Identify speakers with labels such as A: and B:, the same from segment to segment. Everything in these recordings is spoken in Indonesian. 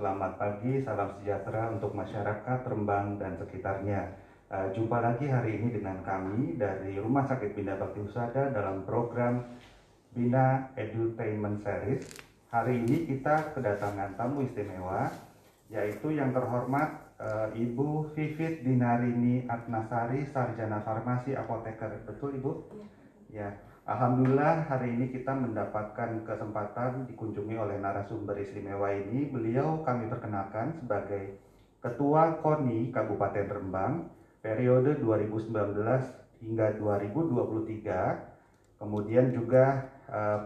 A: selamat pagi, salam sejahtera untuk masyarakat Rembang dan sekitarnya. Jumpa lagi hari ini dengan kami dari Rumah Sakit Bina Bakti Husada dalam program Bina Edutainment Series. Hari ini kita kedatangan tamu istimewa, yaitu yang terhormat Ibu Vivit Dinarini Atnasari, Sarjana Farmasi Apoteker. Betul Ibu? Ya. Alhamdulillah hari ini kita mendapatkan kesempatan dikunjungi oleh narasumber istimewa ini. Beliau kami perkenalkan sebagai Ketua KONI Kabupaten Rembang periode 2019 hingga 2023. Kemudian juga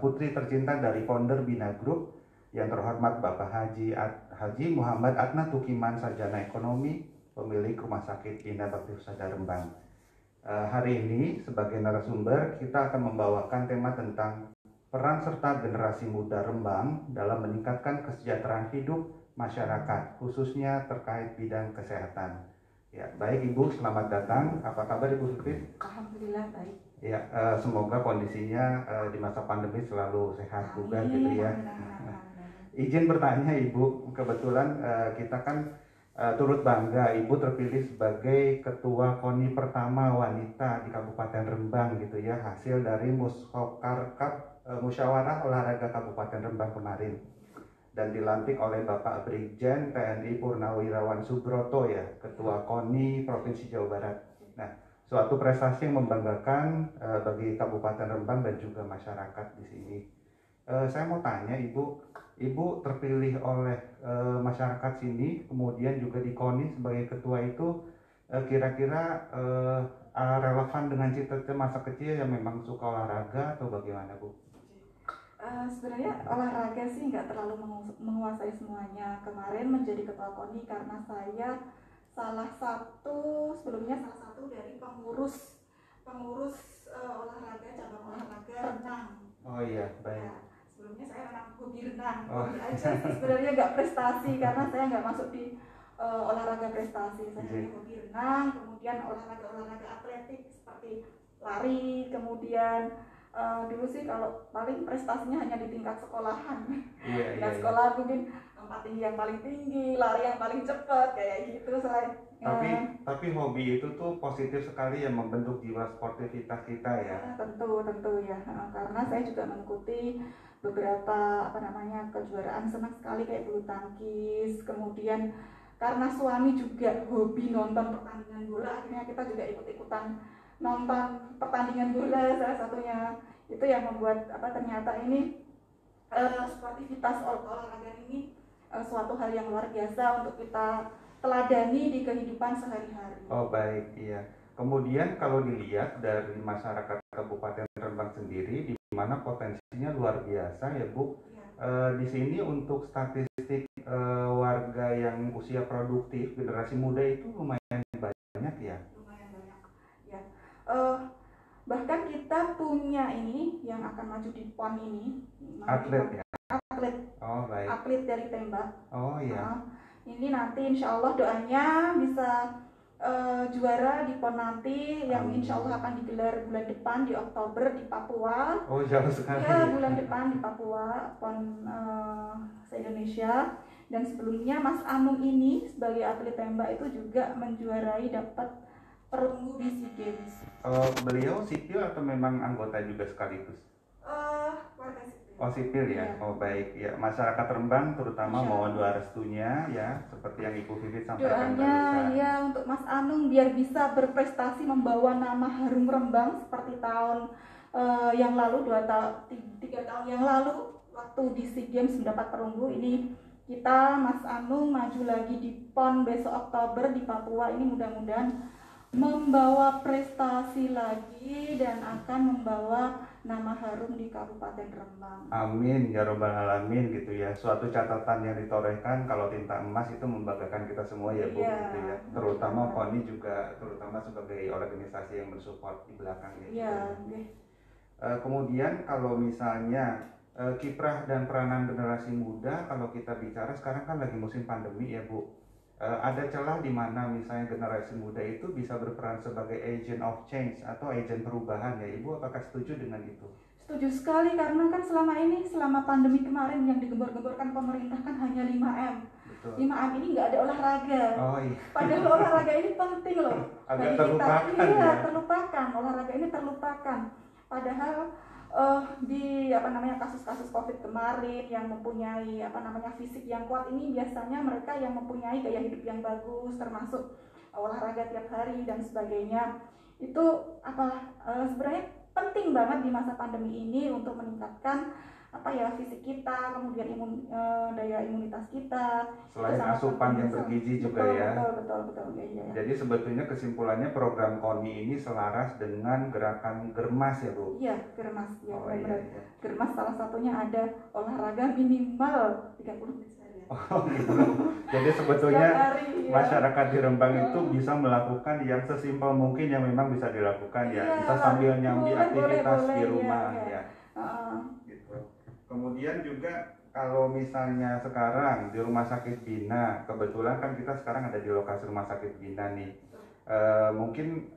A: putri tercinta dari founder Bina Group yang terhormat Bapak Haji Muhammad Adna Tukiman, Sarjana Ekonomi, pemilik Rumah Sakit Bina Bakti Husada Rembang. Hari ini sebagai narasumber kita akan membawakan tema tentang peran serta generasi muda Rembang dalam meningkatkan kesejahteraan hidup masyarakat, khususnya terkait bidang kesehatan. Ya, baik Ibu, selamat datang. Apa kabar Ibu Vivit?
B: Alhamdulillah baik.
A: Ya, semoga kondisinya di masa pandemi selalu sehat juga gitu ya. Izin bertanya Ibu, kebetulan kita kan turut bangga Ibu terpilih sebagai Ketua KONI pertama wanita di Kabupaten Rembang gitu ya, hasil dari Musyawarah Olahraga Kabupaten Rembang kemarin, dan dilantik oleh Bapak Brigjen TNI Purnawirawan Subroto ya, Ketua KONI Provinsi Jawa Barat. Nah, suatu prestasi yang membanggakan bagi Kabupaten Rembang dan juga masyarakat di sini. Saya mau tanya Ibu terpilih oleh masyarakat sini, kemudian juga di KONI sebagai ketua itu, kira-kira relevan dengan cita-cita masa kecil yang memang suka olahraga atau bagaimana Bu?
B: Sebenarnya olahraga sih nggak terlalu menguasai semuanya. Kemarin menjadi ketua KONI karena saya salah satu dari pengurus olahraga, cabang olahraga renang.
A: Oh iya, baik.
B: Ya, sebelumnya saya memang hobi renang, hobi aja sih sebenarnya, nggak prestasi karena saya nggak masuk di olahraga prestasi. Saya hobi renang, kemudian olahraga atletik seperti lari, kemudian dulu sih kalau paling prestasinya hanya di tingkat sekolahan. Sekolah mungkin lompat tinggi yang paling tinggi, lari yang paling cepat kayak gitu.
A: Tapi hobi itu tuh positif sekali ya, membentuk jiwa sportivitas kita ya.
B: Tentu ya, karena saya juga mengikuti beberapa kejuaraan, senang sekali kayak bulu tangkis. Kemudian karena suami juga hobi nonton pertandingan bola, akhirnya kita juga ikut-ikutan nonton pertandingan bola. Salah satunya itu yang membuat ternyata ini sportivitas olahraga ini suatu hal yang luar biasa untuk kita teladani di kehidupan sehari-hari.
A: Oh baik, iya. Kemudian kalau dilihat dari masyarakat Kabupaten Rembang sendiri, di mana potensinya luar biasa ya Bu. Di sini untuk statistik warga yang usia produktif, generasi muda itu lumayan banyak ya.
B: Bahkan kita punya ini yang akan maju di PON ini.
A: Atlet ya?
B: Atlet.
A: Oh baik.
B: Atlet dari tembak.
A: Oh iya.
B: Ini nanti insya Allah doanya bisa juara di PON nanti yang insya Allah akan digelar bulan depan di Oktober di Papua.
A: Oh jauh sekali.
B: Ya, bulan depan di Papua, PON se-Indonesia. Dan sebelumnya Mas Anung ini sebagai atlet tembak itu juga menjuarai, dapat perunggu di SEA Games.
A: Beliau sipil atau memang anggota juga sekaligus?
B: Warga sipil.
A: Oh sipil ya? Iya. Oh baik ya. Masyarakat Rembang terutama mohon doa restunya ya, seperti yang Ibu Vivit sampaikan.
B: Doanya ya untuk Mas Anung biar bisa berprestasi membawa nama harum Rembang seperti tahun yang lalu, 3 tahun yang lalu waktu di SEA Games mendapat perunggu. Ini kita Mas Anung maju lagi di PON besok Oktober di Papua. Ini mudah-mudahan membawa prestasi lagi dan akan membawa nama harum di Kabupaten Rembang.
A: Amin ya robbal alamin gitu ya. Suatu catatan yang ditorehkan kalau tinta emas itu membanggakan kita semua ya Bu, gitu ya. Terutama KONI juga, terutama sebagai organisasi yang mensupport di belakangnya.
B: Iya.
A: Kemudian kalau misalnya kiprah dan peranan generasi muda, kalau kita bicara sekarang kan lagi musim pandemi ya Bu. Ada celah di mana misalnya generasi muda itu bisa berperan sebagai agent of change atau agent perubahan ya Ibu, apakah setuju dengan itu?
B: Setuju sekali, karena kan selama pandemi kemarin yang digembor-gemborkan pemerintah kan hanya 5M.
A: betul.
B: 5M ini nggak ada olahraga.
A: Oh iya.
B: Padahal olahraga ini penting loh.
A: Agak
B: bagi
A: terlupakan
B: kita. Iya,
A: ya.
B: terlupakan. Olahraga ini terlupakan. Padahal di kasus-kasus COVID kemarin yang mempunyai fisik yang kuat ini biasanya mereka yang mempunyai gaya hidup yang bagus, termasuk olahraga tiap hari dan sebagainya. Itu sebenarnya penting banget di masa pandemi ini untuk meningkatkan fisik kita, kemudian daya imunitas kita.
A: Selain asupan yang bergizi juga ya.
B: Betul. Ya.
A: Jadi sebetulnya kesimpulannya program KONI ini selaras dengan gerakan Germas ya Bu?
B: Iya, Germas ya.
A: Oh, iya.
B: Germas salah satunya ada olahraga minimal 30 menit sehari.
A: Oh gitu. Jadi sebetulnya
B: hari,
A: masyarakat di Rembang itu bisa melakukan yang sesimpel mungkin yang memang bisa dilakukan ya. Bisa sambil nyambi aktivitas di rumah ya. Gitu. Kemudian juga kalau misalnya sekarang di Rumah Sakit Bina, kebetulan kan kita sekarang ada di lokasi Rumah Sakit Bina nih. Mungkin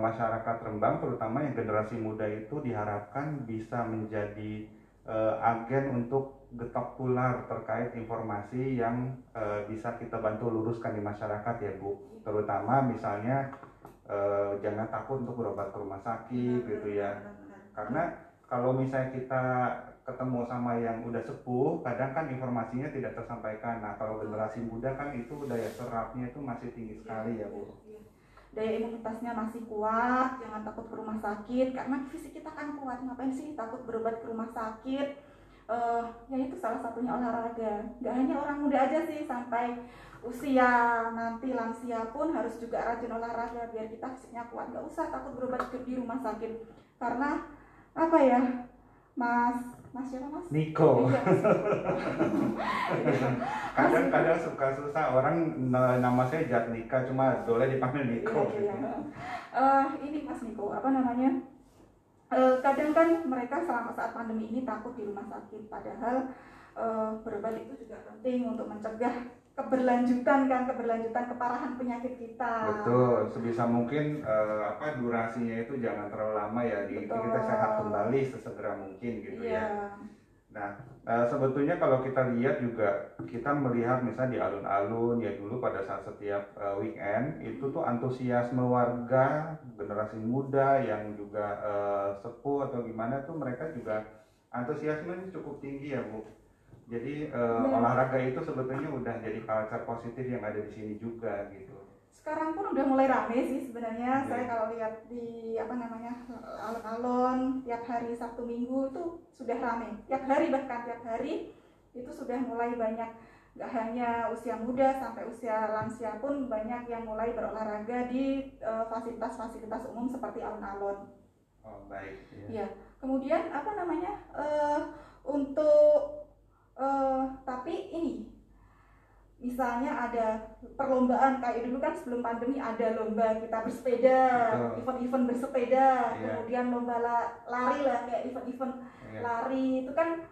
A: masyarakat Rembang terutama yang generasi muda itu diharapkan bisa menjadi agen untuk getok tular terkait informasi yang bisa kita bantu luruskan di masyarakat ya Bu. Terutama misalnya jangan takut untuk berobat ke rumah sakit gitu ya. Karena kalau misalnya kita ketemu sama yang udah sepuh, kadang kan informasinya tidak tersampaikan. Nah, kalau generasi muda kan itu daya serapnya itu masih tinggi sekali ya Bu.
B: Daya imunitasnya masih kuat, jangan takut ke rumah sakit karena fisik kita kan kuat. Ngapain sih takut berobat ke rumah sakit? Ya itu salah satunya olahraga. Gak hanya orang muda aja sih, sampai usia nanti lansia pun harus juga rajin olahraga biar kita fisiknya kuat. Gak usah takut berobat di rumah sakit karena Mas siapa Mas?
A: Niko.
B: Iya,
A: Kadang-kadang suka susah orang nama saya Jatnika cuma boleh dipanggil Niko.
B: Iya. Ini Mas Niko, kadang kan mereka selama saat pandemi ini takut di rumah sakit, padahal berobat itu juga penting untuk mencegah keberlanjutan keparahan penyakit kita.
A: Betul, sebisa mungkin durasinya itu jangan terlalu lama ya, kita sehat kembali sesegera mungkin gitu ya. Nah, sebetulnya kalau kita lihat juga, kita melihat misalnya di alun-alun ya dulu pada saat setiap weekend itu tuh antusiasme warga generasi muda yang juga sepuh atau gimana tuh mereka juga antusiasmenya cukup tinggi ya Bu. Jadi olahraga itu sebetulnya udah jadi culture positif yang ada di sini juga gitu.
B: Sekarang pun udah mulai rame sih sebenarnya. Saya kalau lihat di alun-alun tiap hari Sabtu Minggu itu sudah rame. Tiap hari itu sudah mulai banyak. Gak hanya usia muda, sampai usia lansia pun banyak yang mulai berolahraga di fasilitas-fasilitas umum seperti alun-alun.
A: Oh baik.
B: Ya. Kemudian untuk tapi ini misalnya ada perlombaan kayak dulu kan sebelum pandemi ada lomba kita bersepeda, event-event bersepeda, kemudian lomba lari lah kayak event-event lari itu kan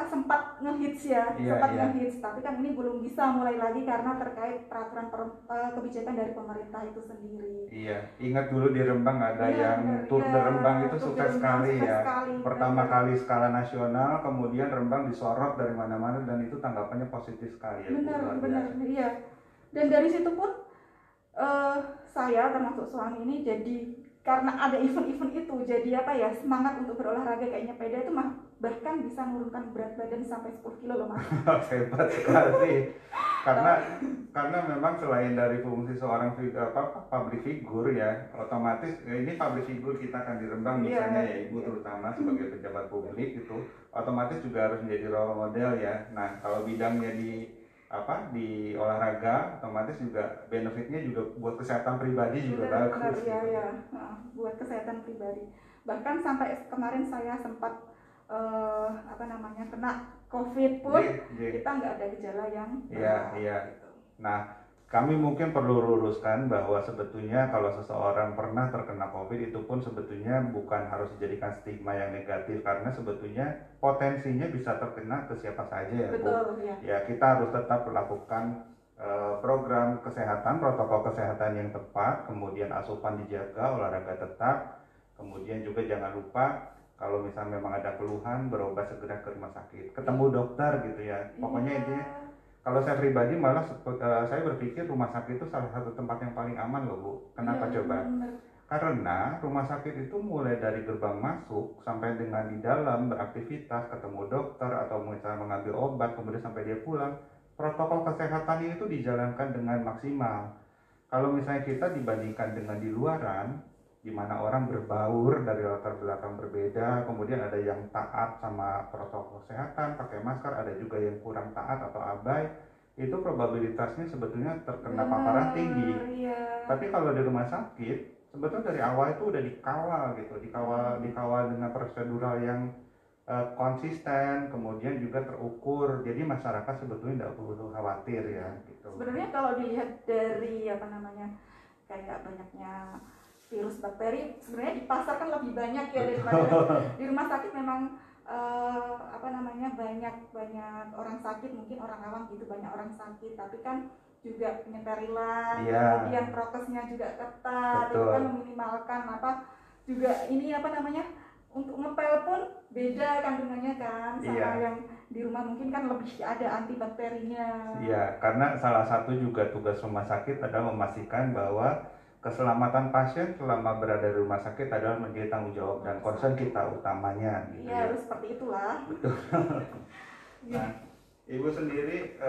B: sempat ngehits ngehits, tapi kan ini belum bisa mulai lagi karena terkait peraturan kebijakan dari pemerintah itu sendiri.
A: Iya, ingat dulu di Rembang ada yang Tour de Rembang itu sukses sekali ya. Pertama kali skala nasional, kemudian Rembang disorot dari mana-mana dan itu tanggapannya positif sekali ya.
B: Benar, iya. Dan dari situ pun saya termasuk suami ini jadi karena ada event-event itu jadi semangat untuk berolahraga kayak nyepeda itu bahkan bisa menurunkan berat badan sampai 10 kilo loh Mas.
A: Hebat sekali. karena memang selain dari fungsi seorang public figure ya, otomatis ini public figure kita kan di Rembang misalnya ya Ibu terutama sebagai pejabat publik itu otomatis juga harus menjadi role model ya. Nah, kalau bidangnya di olahraga otomatis juga benefitnya juga buat kesehatan pribadi juga bagus.
B: Iya. Buat kesehatan pribadi. Bahkan sampai kemarin saya sempat kena COVID pun kita nggak ada gejala yang
A: iya. Nah, kami mungkin perlu luruskan bahwa sebetulnya kalau seseorang pernah terkena COVID itu pun sebetulnya bukan harus dijadikan stigma yang negatif karena sebetulnya potensinya bisa terkena ke siapa saja ya Bu.
B: Betul,
A: ya kita harus tetap melakukan program kesehatan, protokol kesehatan yang tepat, kemudian asupan dijaga, olahraga tetap, kemudian juga jangan lupa kalau misalnya memang ada keluhan berobat segera ke rumah sakit, ketemu dokter gitu ya. Pokoknya intinya Kalau saya pribadi malah saya berpikir rumah sakit itu salah satu tempat yang paling aman loh Bu. Kenapa
B: Iya,
A: coba?
B: benar.
A: Karena rumah sakit itu mulai dari gerbang masuk sampai dengan di dalam beraktivitas, ketemu dokter atau misalnya mengambil obat, kemudian sampai dia pulang, protokol kesehatan itu dijalankan dengan maksimal. Kalau misalnya kita dibandingkan dengan di luaran, di mana orang berbaur dari latar belakang berbeda, kemudian ada yang taat sama protokol kesehatan, pakai masker, ada juga yang kurang taat atau abai, itu probabilitasnya sebetulnya terkena paparan tinggi.
B: Iya.
A: Tapi kalau di rumah sakit, sebetulnya dari awal itu udah dikawal gitu, dikawal dengan prosedural yang konsisten, kemudian juga terukur. Jadi masyarakat sebetulnya tidak perlu khawatir ya gitu.
B: Sebenarnya kalau dilihat dari apa namanya kayak banyaknya virus bakteri, sebenarnya di pasar kan lebih banyak ya daripada di rumah sakit. Memang apa namanya banyak orang sakit, mungkin orang awam gitu, banyak orang sakit, tapi kan juga penyemperilan, kemudian prokesnya juga ketat, itu kan meminimalkan apa juga ini apa namanya untuk ngepel pun beda kandungannya kan sama yang di rumah, mungkin kan lebih ada antibakterinya.
A: Iya, karena salah satu juga tugas rumah sakit adalah memastikan bahwa keselamatan pasien selama berada di rumah sakit adalah menjadi tanggung jawab dan concern kita utamanya.
B: Gitu ya, harus seperti itulah.
A: Betul. Nah, Ibu sendiri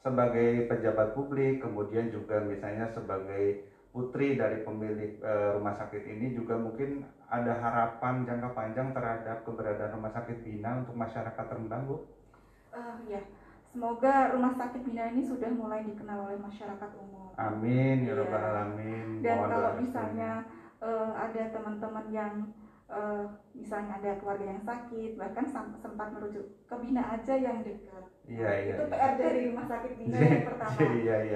A: sebagai pejabat publik, kemudian juga misalnya sebagai putri dari pemilik rumah sakit ini, juga mungkin ada harapan jangka panjang terhadap keberadaan rumah sakit Bina untuk masyarakat Rembang, Bu?
B: Ya, semoga rumah sakit Bina ini sudah mulai dikenal oleh masyarakat umum.
A: Amin ya rabbal alamin.
B: Dan kalau misalnya ada teman-teman yang misalnya ada keluarga yang sakit, bahkan sempat merujuk ke Bina aja yang dekat. Itu PR dari rumah sakit Bina yang pertama.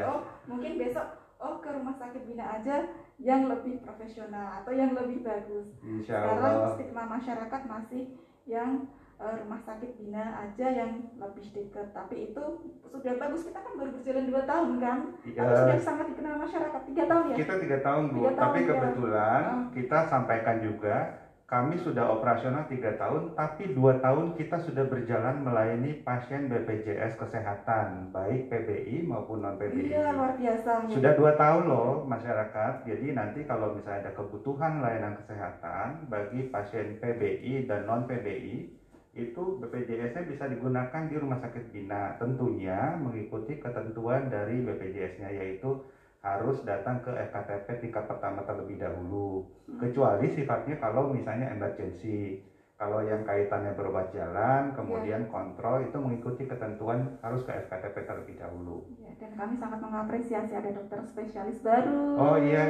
B: Oh, mungkin besok ke rumah sakit Bina aja yang lebih profesional atau yang lebih bagus. Sekarang stigma masyarakat masih yang rumah sakit Bina aja yang lebih dekat, tapi itu sudah bagus. Kita kan baru berjalan 2 tahun kan, tapi sudah sangat dikenal masyarakat. 3 tahun ya?
A: Kita 3 tahun Bu, tapi kebetulan kita sampaikan juga kami sudah operasional 3 tahun, tapi 2 tahun kita sudah berjalan melayani pasien BPJS Kesehatan, baik PBI maupun non-PBI.
B: Iya, luar biasa.
A: Sudah 2 tahun loh masyarakat. Jadi nanti kalau misalnya ada kebutuhan layanan kesehatan bagi pasien PBI dan non-PBI, itu BPJS-nya bisa digunakan di rumah sakit Bina. Tentunya mengikuti ketentuan dari BPJS-nya, yaitu harus datang ke FKTP tingkat pertama terlebih dahulu. Kecuali sifatnya kalau misalnya emergency, kalau yang kaitannya berobat jalan, kemudian kontrol, itu mengikuti ketentuan harus ke FKTP terlebih dahulu.
B: Ya, dan kami sangat mengapresiasi ada dokter spesialis baru.
A: Oh iya,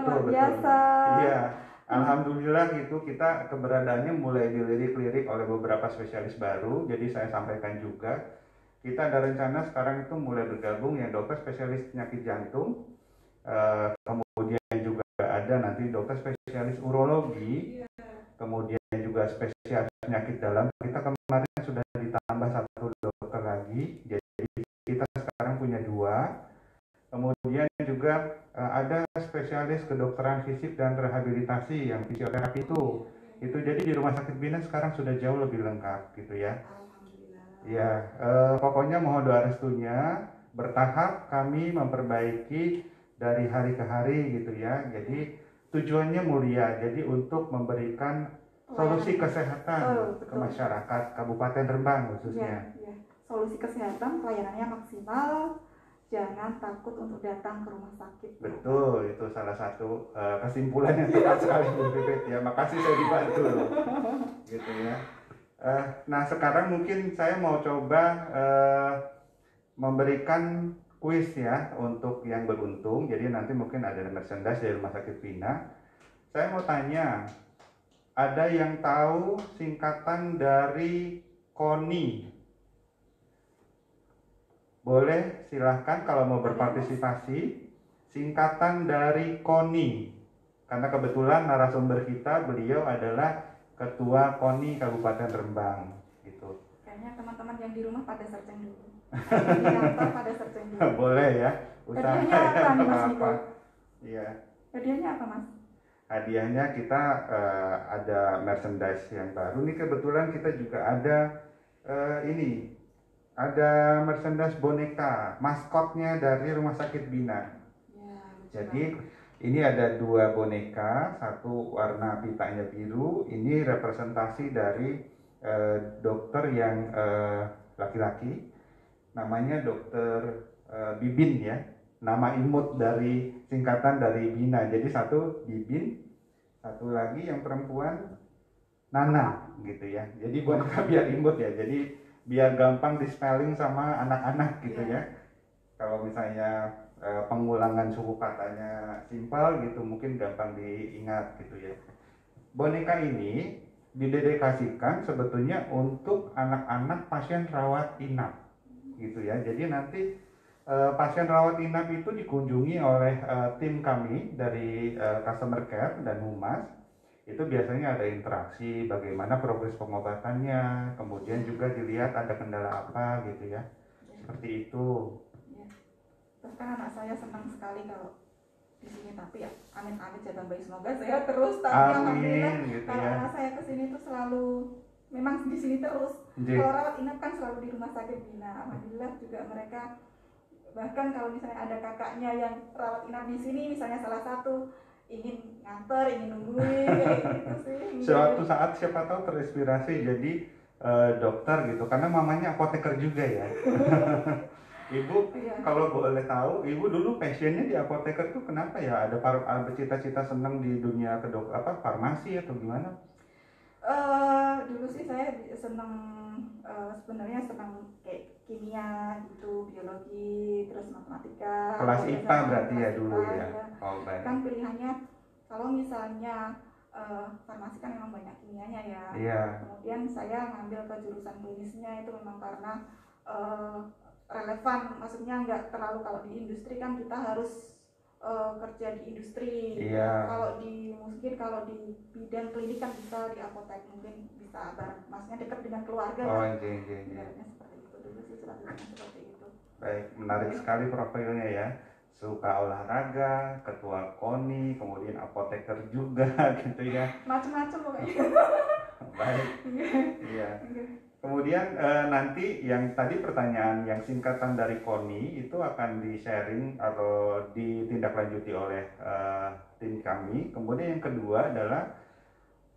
A: betul.
B: Biasa.
A: Iya, alhamdulillah gitu, kita keberadaannya mulai dilirik-lirik oleh beberapa spesialis baru. Jadi saya sampaikan juga, kita ada rencana sekarang itu mulai bergabung yang dokter spesialis penyakit jantung, kemudian juga ada nanti dokter spesialis urologi, kemudian juga spesialis penyakit dalam. Kita kemarin sudah ditambah 1 dokter lagi, jadi kita sekarang punya 2. Kemudian juga ada spesialis kedokteran fisik dan rehabilitasi yang fisioterapi itu jadi di rumah sakit Bina sekarang sudah jauh lebih lengkap gitu ya. Ya, pokoknya mohon doa restunya, bertahap kami memperbaiki dari hari ke hari gitu ya. Jadi tujuannya mulia, jadi untuk memberikan solusi kesehatan ke masyarakat Kabupaten Rembang khususnya.
B: Solusi kesehatan, pelayanannya maksimal, jangan takut untuk datang ke rumah sakit.
A: Betul, itu salah satu kesimpulan yang tepat sekali Bu Pipit ya. Makasih saya dibantu loh. Gitu ya. Nah sekarang mungkin saya mau coba memberikan kuis ya untuk yang beruntung. Jadi nanti mungkin ada merchandise dari Rumah Sakit Bina. Saya mau tanya, ada yang tahu singkatan dari KONI? Boleh silahkan kalau mau berpartisipasi. Singkatan dari KONI, karena kebetulan narasumber kita beliau adalah Ketua KONI Kabupaten Rembang gitu.
B: Kayaknya teman-teman yang di rumah pada searching dulu. Di kantor pada searching dulu.
A: Boleh ya.
B: Hadiahnya apa nih Mas Miko?
A: Iya.
B: Hadiahnya apa Mas?
A: Hadiahnya kita ada merchandise yang baru. Nih kebetulan kita juga ada ini ada merchandise boneka, maskotnya dari Rumah Sakit Bina.
B: Ya,
A: Jadi ini ada 2 boneka, satu warna pitanya biru, ini representasi dari dokter yang laki-laki, namanya dokter Bibin ya, nama imut dari singkatan dari Bina. Jadi satu Bibin, satu lagi yang perempuan Nana gitu ya. Jadi boneka biar imut ya, jadi biar gampang di spelling sama anak-anak gitu ya. Kalau misalnya pengulangan suku katanya simpel gitu mungkin gampang diingat gitu ya. Boneka ini didedikasikan sebetulnya untuk anak-anak pasien rawat inap gitu ya. Jadi nanti pasien rawat inap itu dikunjungi oleh tim kami dari customer care dan humas. Itu biasanya ada interaksi bagaimana progres pengobatannya, kemudian juga dilihat ada kendala apa gitu ya. Seperti itu.
B: Bahkan anak saya senang sekali kalau di sini, tapi ya amit-amit ya Bang Bayi, semoga saya terus, tapi alhamdulillah
A: gitu
B: kalau
A: ya.
B: anak saya kesini tuh selalu memang di sini terus. Kalau rawat inap kan selalu di Rumah Sakit Bina. Alhamdulillah juga mereka, bahkan kalau misalnya ada kakaknya yang rawat inap di sini, misalnya salah satu ingin nganter, ingin nungguin kayak gitu sih.
A: Suatu saat siapa tahu terinspirasi jadi dokter gitu, karena mamanya apoteker juga ya. Ibu, kalau boleh tahu, ibu dulu passionnya di apoteker tuh kenapa ya? Ada cita-cita senang di dunia farmasi atau gimana?
B: Dulu sih saya senang, sebenarnya senang kayak kimia gitu, biologi, terus matematika.
A: Kelas IPA berarti ya dulu ya?
B: Oh, baik. Kan pilihannya kalau misalnya farmasi kan memang banyak kimianya ya.
A: Iya.
B: Kemudian saya ngambil ke jurusan klinisnya itu memang karena relevan, maksudnya nggak terlalu, kalau di industri kan kita harus kerja di industri.
A: Iya.
B: Mungkin kalau di bidang klinik kan bisa di apotek, mungkin bisa bareng, maksudnya dekat dengan keluarga.
A: Oh
B: kan?
A: iya.
B: Seperti itu dulu sih, seperti itu.
A: Baik, menarik sekali profilnya ya. Suka olahraga, ketua KONI, kemudian apoteker juga gitu ya.
B: Macam-macam pokoknya.
A: Baik. Iya. Kemudian nanti yang tadi pertanyaan yang singkatan dari KONI itu akan di-sharing atau ditindaklanjuti oleh tim kami. Kemudian yang kedua adalah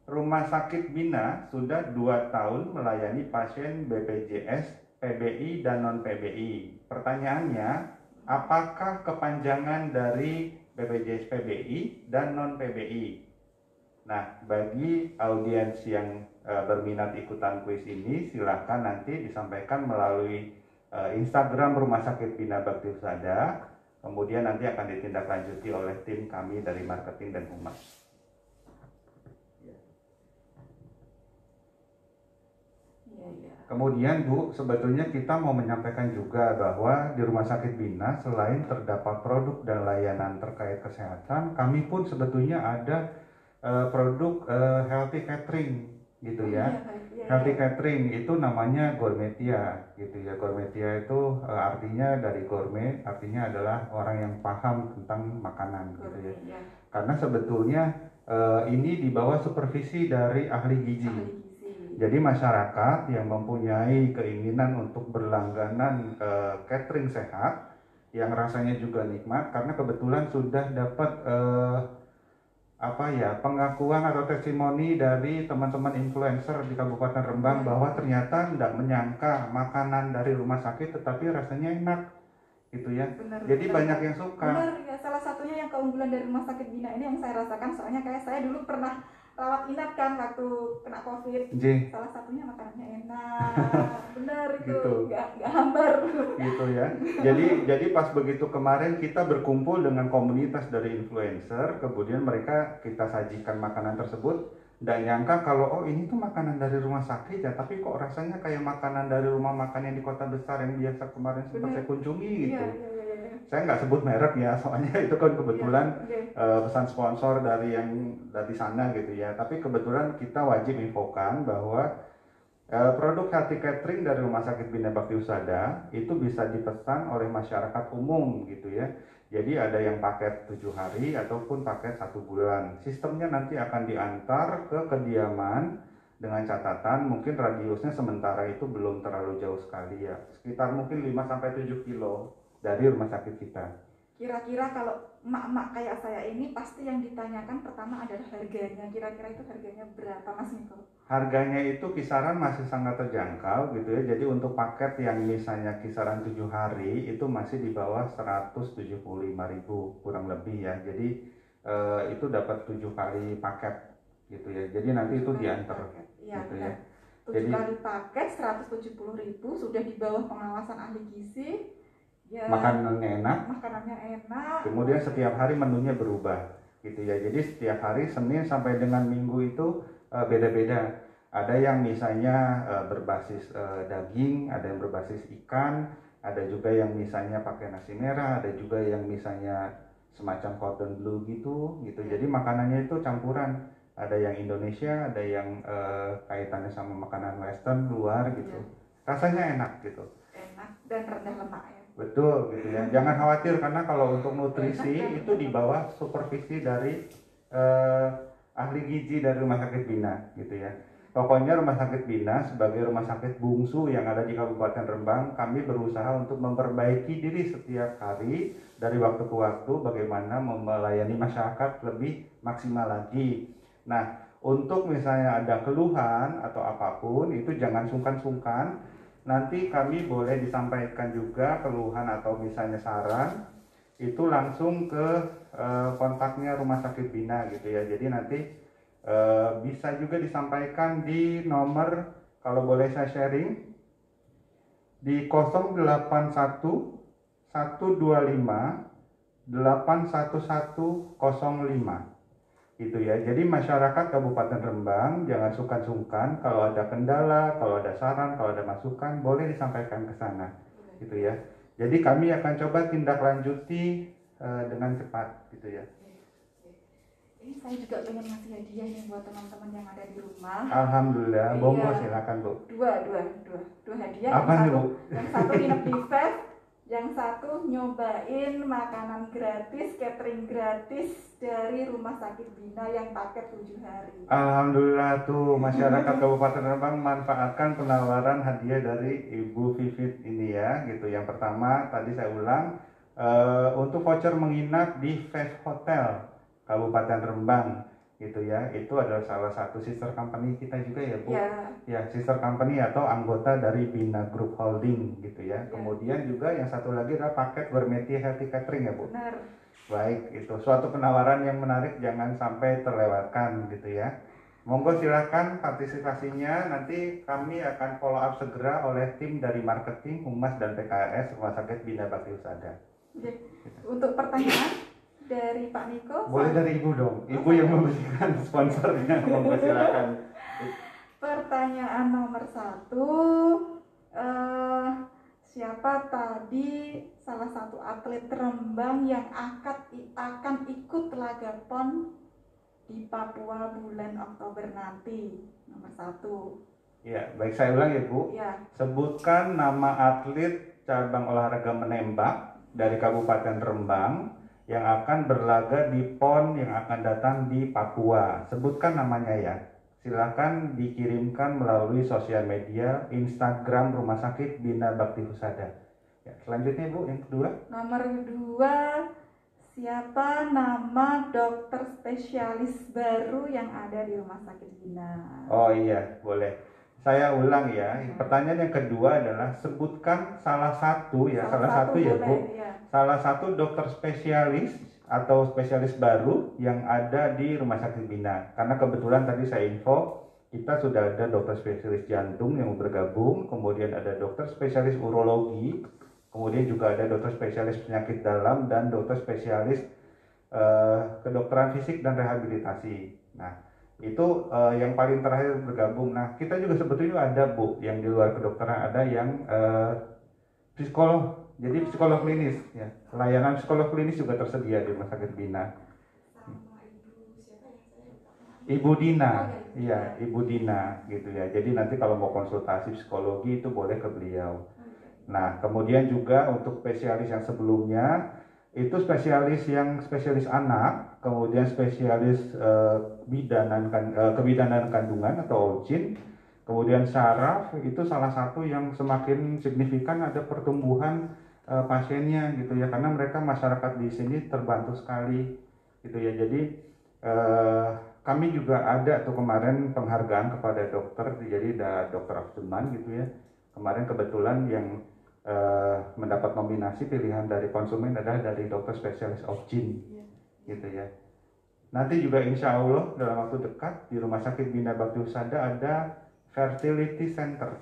A: Rumah Sakit Bina sudah 2 tahun melayani pasien BPJS, PBI, dan non-PBI. Pertanyaannya, apakah kepanjangan dari BPJS, PBI, dan non-PBI? Nah, bagi audiens yang berminat ikutan kuis ini, silakan nanti disampaikan melalui Instagram Rumah Sakit Bina Bakti Husada. Kemudian nanti akan ditindaklanjuti oleh tim kami dari marketing dan humas. Kemudian Bu, sebetulnya kita mau menyampaikan juga bahwa di Rumah Sakit Bina selain terdapat produk dan layanan terkait kesehatan, kami pun sebetulnya ada produk healthy catering gitu ya. Healthy catering itu namanya Gourmetia gitu ya. Gourmetia itu artinya dari gourmet, artinya adalah orang yang paham tentang makanan gitu ya. Karena sebetulnya ini di bawah supervisi dari ahli gizi. Jadi masyarakat yang mempunyai keinginan untuk berlangganan catering sehat yang rasanya juga nikmat, karena kebetulan sudah dapat pengakuan atau testimoni dari teman-teman influencer di Kabupaten Rembang bahwa ternyata tidak menyangka makanan dari rumah sakit tetapi rasanya enak gitu ya. Benar, jadi benar. Banyak yang suka.
B: Benar ya, salah satunya yang keunggulan dari Rumah Sakit Bina ini yang saya rasakan, soalnya kayak saya dulu pernah rawat inap kan waktu kena COVID. Salah satunya makanannya enak. Benar itu, gitu. Nggak hambar
A: gitu ya. Jadi pas begitu kemarin kita berkumpul dengan komunitas dari influencer, kemudian mereka kita sajikan makanan tersebut, nggak nyangka kalau ini tuh makanan dari rumah sakit ya, tapi kok rasanya kayak makanan dari rumah makan yang di kota besar yang biasa kemarin sempat saya kunjungi gitu. Saya nggak sebut merek ya, soalnya itu kan kebetulan pesan sponsor dari sana gitu ya. Tapi kebetulan kita wajib infokan bahwa produk healthy catering dari Rumah Sakit Bina Bakti Husada itu bisa dipesan oleh masyarakat umum gitu ya. Jadi ada yang paket 7 hari ataupun paket 1 bulan. Sistemnya nanti akan diantar ke kediaman dengan catatan mungkin radiusnya sementara itu belum terlalu jauh sekali ya, sekitar mungkin 5-7 kilo dari rumah sakit kita.
B: Kira-kira kalau emak-emak kayak saya ini pasti yang ditanyakan pertama adalah harganya. Kira-kira itu harganya berapa Mas Niko?
A: Harganya itu kisaran masih sangat terjangkau gitu ya. Jadi untuk paket yang misalnya kisaran 7 hari itu masih di bawah 175.000 kurang lebih ya. Jadi itu dapat 7 kali paket gitu ya. Jadi nanti itu diantar gitu ya.
B: 7 kali paket 170.000 sudah di bawah pengawasan ahli gizi. Ya, makanannya enak.
A: Kemudian setiap hari menunya berubah gitu ya. Jadi setiap hari Senin sampai dengan Minggu itu beda-beda. Ada yang misalnya berbasis daging, ada yang berbasis ikan, ada juga yang misalnya pakai nasi merah, ada juga yang misalnya semacam cotton blue gitu. Jadi makanannya itu campuran. Ada yang Indonesia, ada yang kaitannya sama makanan Western luar gitu. Rasanya enak gitu.
B: Enak dan rendah lemak ya.
A: Betul gitu ya. Jangan khawatir karena kalau untuk nutrisi itu di bawah supervisi dari ahli gizi dari Rumah Sakit Bina gitu ya. Pokoknya Rumah Sakit Bina sebagai rumah sakit bungsu yang ada di Kabupaten Rembang, kami berusaha untuk memperbaiki diri setiap hari dari waktu ke waktu bagaimana melayani masyarakat lebih maksimal lagi. Nah, untuk misalnya ada keluhan atau apapun itu jangan sungkan-sungkan. Nanti kami boleh disampaikan juga keluhan atau misalnya saran itu langsung ke kontaknya Rumah Sakit Bina gitu ya. Jadi nanti bisa juga disampaikan di nomor, kalau boleh saya sharing, di 081 125 81105 gitu ya. Jadi masyarakat Kabupaten Rembang jangan sungkan-sungkan kalau ada kendala, kalau ada saran, kalau ada masukan boleh disampaikan ke sana gitu ya. Jadi kami akan coba tindak lanjuti dengan cepat gitu ya.
B: Ini saya juga pengen ngasih hadiah nih buat teman-teman yang ada di rumah.
A: Alhamdulillah, monggo silakan Bu.
B: Dua hadiah.
A: Apa nih Bu?
B: Yang satu nginep di Fest, yang satu nyobain makanan gratis, catering gratis dari Rumah Sakit Bina yang paket 7 hari.
A: Alhamdulillah tuh masyarakat Kabupaten Rembang manfaatkan penawaran hadiah dari Ibu Vivit ini ya gitu. Yang pertama tadi saya ulang untuk voucher menginap di Fest Hotel Kabupaten Rembang gitu ya. Itu adalah salah satu sister company kita juga ya Bu. Ya, sister company atau anggota dari Bina Group Holding gitu ya. Kemudian juga yang satu lagi adalah paket Gourmeti Healthy Catering ya Bu.
B: Benar.
A: Baik, itu suatu penawaran yang menarik, jangan sampai terlewatkan gitu ya. Monggo silakan partisipasinya, nanti kami akan follow up segera oleh tim dari marketing, humas dan PKRS Rumah Sakit Bina Bakti Husada.
B: Untuk pertanyaan dari Pak Niko?
A: Boleh dari Ibu dong, Ibu yang memberikan sponsornya, monggo silakan.
B: Pertanyaan nomor 1, siapa tadi salah satu atlet Rembang yang akan ikut laga PON di Papua bulan Oktober nanti? Nomor 1.
A: Ya, baik, saya ulang ya Bu.
B: Ya.
A: Sebutkan nama atlet cabang olahraga menembak dari Kabupaten Rembang yang akan berlaga di PON yang akan datang di Papua. Sebutkan namanya ya. Silakan dikirimkan melalui sosial media Instagram Rumah Sakit Bina Bakti Husada. Ya, selanjutnya Bu, yang kedua.
B: Nomor 2, siapa nama dokter spesialis baru yang ada di Rumah Sakit Bina?
A: Oh iya, boleh. Saya ulang ya. Pertanyaan yang kedua adalah sebutkan salah satu ya Bu.
B: Ya.
A: Salah satu dokter spesialis atau spesialis baru yang ada di Rumah Sakit Bina. Karena kebetulan tadi saya info kita sudah ada dokter spesialis jantung yang bergabung, kemudian ada dokter spesialis urologi, kemudian juga ada dokter spesialis penyakit dalam dan dokter spesialis kedokteran fisik dan rehabilitasi. Nah, itu yang paling terakhir bergabung. Nah, kita juga sebetulnya ada Bu yang di luar kedokteran, ada yang psikolog. Jadi psikolog klinis ya. Layanan psikolog klinis juga tersedia di Rumah Sakit Bina. Ibu Dina. Iya, Ibu Dina gitu ya. Jadi nanti kalau mau konsultasi psikologi itu boleh ke beliau. Nah, kemudian juga untuk spesialis yang sebelumnya Itu spesialis anak, kemudian spesialis kebidanan kandungan atau OBGYN, kemudian saraf itu salah satu yang semakin signifikan ada pertumbuhan pasiennya gitu ya, karena mereka masyarakat di sini terbantu sekali gitu ya. Jadi kami juga ada tuh kemarin penghargaan kepada dokter, jadi ada dokter of the month gitu ya. Kemarin kebetulan yang mendapat nominasi pilihan dari konsumen adalah dari dokter spesialis OBGYN gitu ya. Nanti juga insya Allah dalam waktu dekat di Rumah Sakit Bina Bakti Husada ada Fertility Center.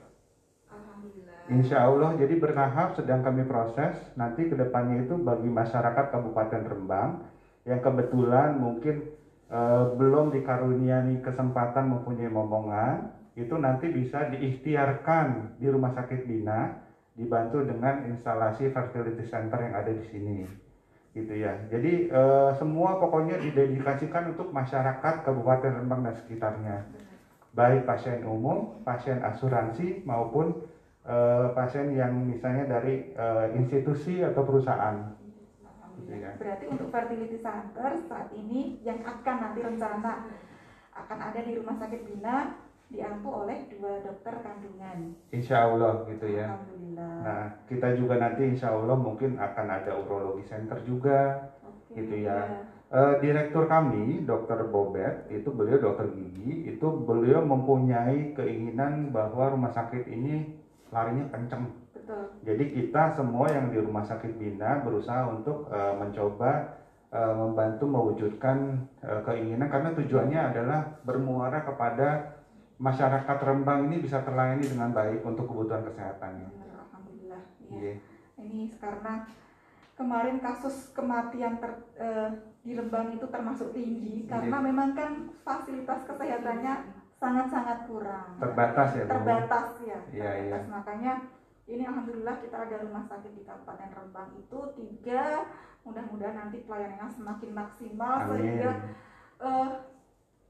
A: Insya Allah, jadi bertahap sedang kami proses. Nanti kedepannya itu bagi masyarakat Kabupaten Rembang yang kebetulan mungkin belum dikaruniai kesempatan mempunyai momongan, itu nanti bisa diikhtiarkan di Rumah Sakit Bina, dibantu dengan instalasi fertility center yang ada di sini gitu ya. Jadi semua pokoknya didedikasikan untuk masyarakat Kabupaten Rembang dan sekitarnya, baik pasien umum, pasien asuransi maupun pasien yang misalnya dari institusi atau perusahaan gitu ya.
B: Berarti untuk fertility center saat ini yang akan nanti rencana akan ada di Rumah Sakit Bina diampu oleh 2 dokter kandungan.
A: Insya Allah gitu ya.
B: Alhamdulillah.
A: Nah, kita juga nanti insya Allah mungkin akan ada urologi center juga, gitu ya. Direktur kami, Dr. Bobet, itu beliau dokter gigi, itu beliau mempunyai keinginan bahwa rumah sakit ini larinya kenceng.
B: Betul.
A: Jadi kita semua yang di Rumah Sakit Bina berusaha untuk mencoba membantu mewujudkan keinginan, karena tujuannya adalah bermuara kepada masyarakat Rembang ini bisa terlayani dengan baik untuk kebutuhan kesehatannya.
B: Alhamdulillah. Ya. Ini karena kemarin kasus kematian di Rembang itu termasuk tinggi karena memang kan fasilitas kesehatannya sangat-sangat kurang.
A: Terbatas ya.
B: Terbatas ya.
A: Iya.
B: Makanya ini alhamdulillah kita ada rumah sakit di Kabupaten Rembang itu 3. Mudah-mudahan nanti pelayanannya semakin maksimal. Amin. Sehingga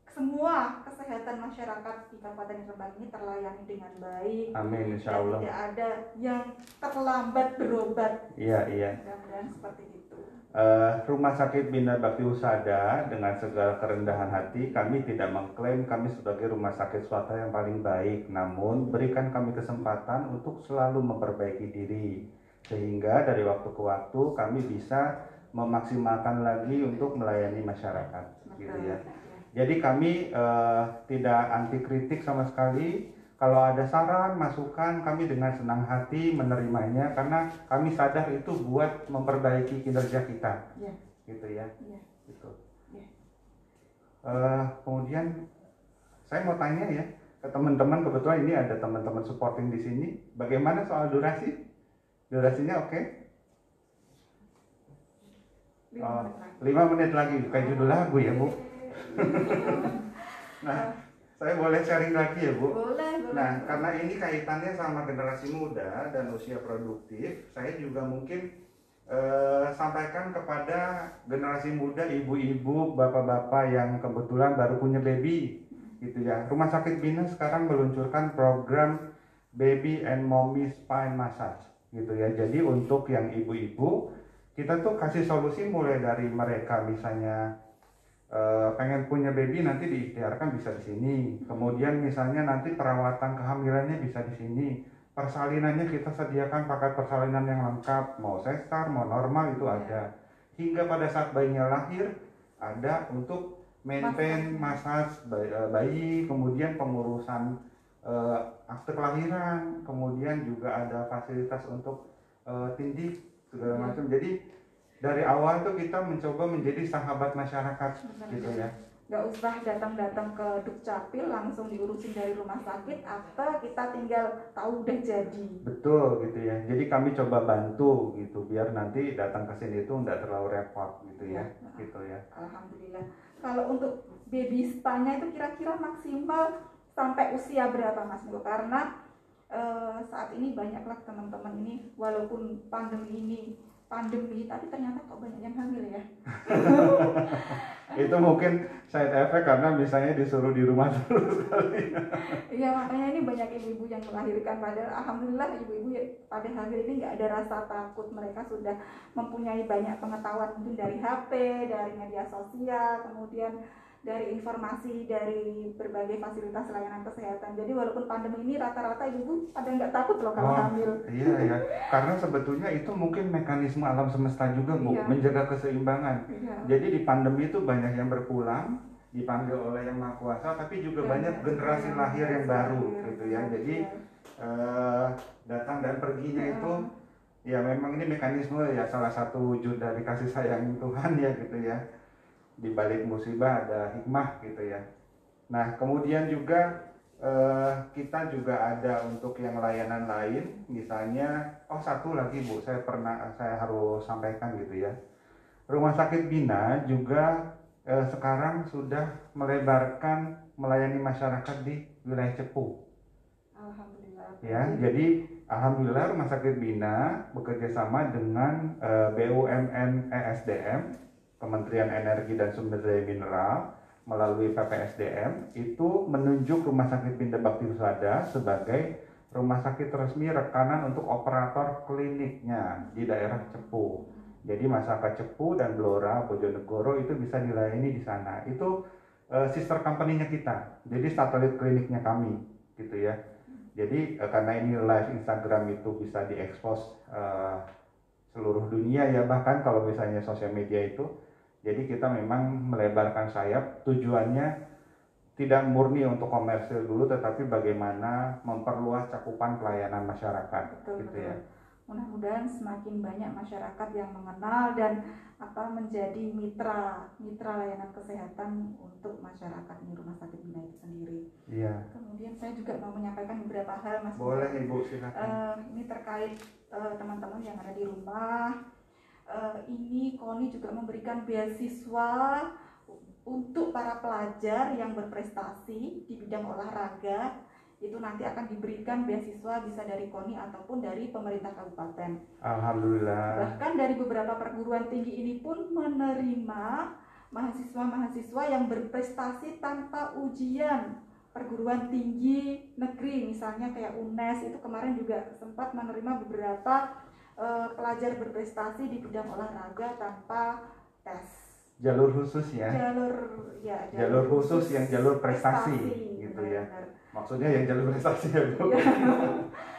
B: semua kesehatan masyarakat di Kabupaten Rembang ini terlayani dengan baik.
A: Amin, insya Allah.
B: Dan tidak ada yang terlambat berobat.
A: Iya.
B: Mudah-mudahan seperti itu.
A: Rumah Sakit Bina Bakti Husada dengan segala kerendahan hati, kami tidak mengklaim kami sebagai rumah sakit swasta yang paling baik, namun berikan kami kesempatan untuk selalu memperbaiki diri, sehingga dari waktu ke waktu kami bisa memaksimalkan lagi untuk melayani masyarakat. Gitu ya. Jadi kami tidak anti kritik sama sekali. Kalau ada saran, masukan, kami dengan senang hati menerimanya karena kami sadar itu buat memperbaiki kinerja kita.
B: Ya.
A: Gitu ya.
B: Ya.
A: Gitu.
B: Ya.
A: Kemudian saya mau tanya ya ke teman-teman, kebetulan ini ada teman-teman supporting di sini. Bagaimana soal durasi? Durasinya oke? 5 menit lagi, kayak judul lagu ya Bu. Nah, saya boleh sharing lagi ya Bu?
B: Boleh.
A: Nah, karena ini kaitannya sama generasi muda dan usia produktif, saya juga mungkin sampaikan kepada generasi muda, ibu-ibu, bapak-bapak yang kebetulan baru punya baby, gitu ya. Rumah Sakit Bina sekarang meluncurkan program Baby and Mommy Spine Massage, gitu ya. Jadi untuk yang ibu-ibu, kita tuh kasih solusi mulai dari mereka misalnya pengen punya baby nanti diikhtiarkan bisa di sini. Kemudian misalnya nanti perawatan kehamilannya bisa di sini. Persalinannya kita sediakan paket persalinan yang lengkap, mau sesar, mau normal itu ada. Hingga pada saat bayinya lahir ada untuk maintain massage bayi, kemudian pengurusan akte kelahiran, kemudian juga ada fasilitas untuk tindik segala macam. Jadi dari awal tuh kita mencoba menjadi sahabat masyarakat. Gitu ya.
B: Gak usah datang-datang ke Dukcapil langsung diurusin dari rumah sakit, apa kita tinggal tahu udah jadi.
A: Betul gitu ya. Jadi kami coba bantu gitu biar nanti datang ke sini itu enggak terlalu repot gitu ya. Gitu ya.
B: Alhamdulillah. Kalau untuk baby spa-nya itu kira-kira maksimal sampai usia berapa Mas Miko? Karena saat ini banyaklah teman-teman ini walaupun pandemi ini pandemi, tapi ternyata kok banyak yang hamil ya.
A: Itu mungkin side effect karena misalnya disuruh di rumah terus kali.
B: Iya, makanya ini banyak ibu-ibu yang melahirkan, padahal alhamdulillah ibu-ibu pada hamil ini nggak ada rasa takut. Mereka sudah mempunyai banyak pengetahuan mungkin dari HP, dari media sosial, kemudian dari informasi dari berbagai fasilitas layanan kesehatan. Jadi walaupun pandemi ini rata-rata ibu-ibu pada nggak takut loh kalau hamil.
A: Iya ya, karena sebetulnya itu mungkin mekanisme alam semesta juga Bu,
B: Iya.
A: menjaga keseimbangan.
B: Iya.
A: Jadi di pandemi itu banyak yang berpulang, dipanggil oleh Yang Maha Kuasa, tapi juga banyak generasi lahir yang baru gitu ya. Jadi datang dan perginya itu ya memang ini mekanisme ya, salah satu wujud dari kasih sayang Tuhan ya gitu ya. Di balik musibah ada hikmah gitu ya. Nah kemudian juga kita juga ada untuk yang layanan lain, misalnya satu lagi Bu, saya harus sampaikan gitu ya. Rumah Sakit Bina juga sekarang sudah melebarkan melayani masyarakat di wilayah Cepu.
B: Alhamdulillah.
A: Ya, jadi alhamdulillah Rumah Sakit Bina bekerja sama dengan BUMN ESDM, Kementerian Energi dan Sumber Daya Mineral, melalui PPSDM itu menunjuk Rumah Sakit Bina Bakti Husada sebagai rumah sakit resmi rekanan untuk operator kliniknya di daerah Cepu. Jadi masyarakat Cepu dan Blora, Bojonegoro itu bisa dilayani di sana. Itu sister company-nya kita. Jadi satelit kliniknya kami gitu ya. Jadi karena ini live Instagram itu bisa diekspos seluruh dunia ya, bahkan kalau misalnya sosial media itu. Jadi kita memang melebarkan sayap, tujuannya tidak murni untuk komersil dulu, tetapi bagaimana memperluas cakupan pelayanan masyarakat.
B: Betul,
A: gitu ya.
B: Mudah-mudahan semakin banyak masyarakat yang mengenal dan menjadi mitra layanan kesehatan untuk masyarakat di Rumah Sakit Bina itu sendiri.
A: Iya.
B: Kemudian saya juga mau menyampaikan beberapa hal, Mas.
A: Boleh Ibu, silakan.
B: Ini terkait teman-teman yang ada di rumah. Ini KONI juga memberikan beasiswa untuk para pelajar yang berprestasi di bidang olahraga. Itu nanti akan diberikan beasiswa bisa dari KONI ataupun dari pemerintah kabupaten.
A: Alhamdulillah.
B: Bahkan dari beberapa perguruan tinggi ini pun menerima mahasiswa-mahasiswa yang berprestasi tanpa ujian perguruan tinggi negeri, misalnya kayak UNES itu kemarin juga sempat menerima beberapa pelajar berprestasi di bidang olahraga tanpa tes.
A: Jalur khusus ya. Jalur khusus yang jalur prestasi gitu ya. Maksudnya yang jalur prestasi ya Bu.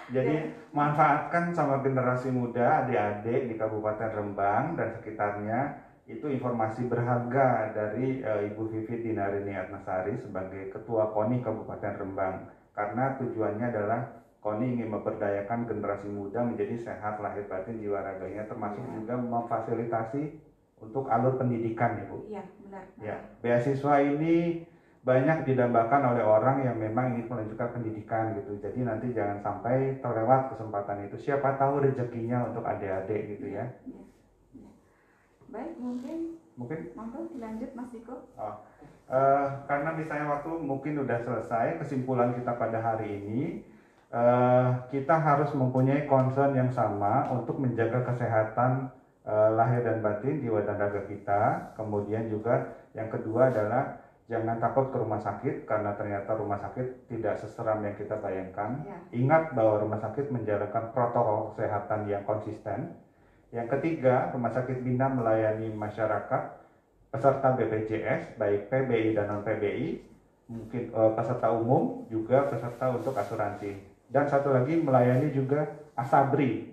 A: Jadi manfaatkan sama generasi muda, adik-adik di Kabupaten Rembang dan sekitarnya. Itu informasi berharga dari Ibu Vivi Dinarini Atmasari sebagai Ketua KONI Kabupaten Rembang. Karena tujuannya adalah KONI ingin memberdayakan generasi muda menjadi sehat lahir batin jiwa raganya, termasuk juga memfasilitasi untuk alur pendidikan, Ibu.
B: Iya, benar.
A: Ya, beasiswa ini banyak didambakan oleh orang yang memang ingin melanjutkan pendidikan gitu. Jadi nanti jangan sampai terlewat kesempatan itu. Siapa tahu rezekinya untuk adik-adik gitu ya.
B: Baik, mungkin monggo dilanjut Mas Diko.
A: Karena misalnya waktu mungkin udah selesai, kesimpulan kita pada hari ini kita harus mempunyai concern yang sama untuk menjaga kesehatan lahir dan batin, jiwa dan raga kita. Kemudian juga yang kedua adalah jangan takut ke rumah sakit karena ternyata rumah sakit tidak seseram yang kita bayangkan.
B: Ya.
A: Ingat bahwa rumah sakit menjalankan protokol kesehatan yang konsisten. Yang ketiga, Rumah Sakit Bina melayani masyarakat peserta BPJS baik PBI dan non PBI, mungkin peserta umum juga peserta untuk asuransi. Dan satu lagi melayani juga ASABRI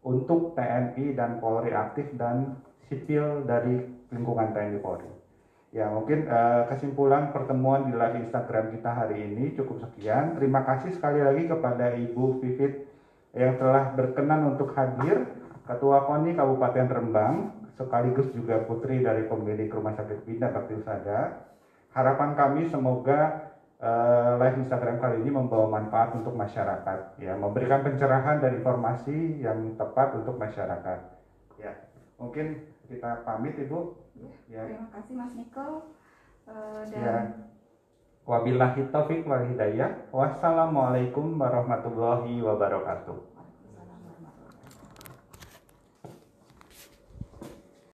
A: untuk TNI dan Polri aktif dan sipil dari lingkungan TNI Polri. Ya mungkin kesimpulan pertemuan di live Instagram kita hari ini cukup sekian. Terima kasih sekali lagi kepada Ibu Vivit yang telah berkenan untuk hadir, Ketua KONI Kabupaten Rembang, sekaligus juga putri dari pemilik Rumah Sakit Bina Bakti Husada. Harapan kami semoga live Instagram kali ini membawa manfaat untuk masyarakat, ya, memberikan pencerahan dan informasi yang tepat untuk masyarakat. Ya, mungkin kita pamit Ibu.
B: Ya. Terima kasih Mas Niko.
A: Wabillahi taufik wal hidayah. Wassalamualaikum warahmatullahi wabarakatuh.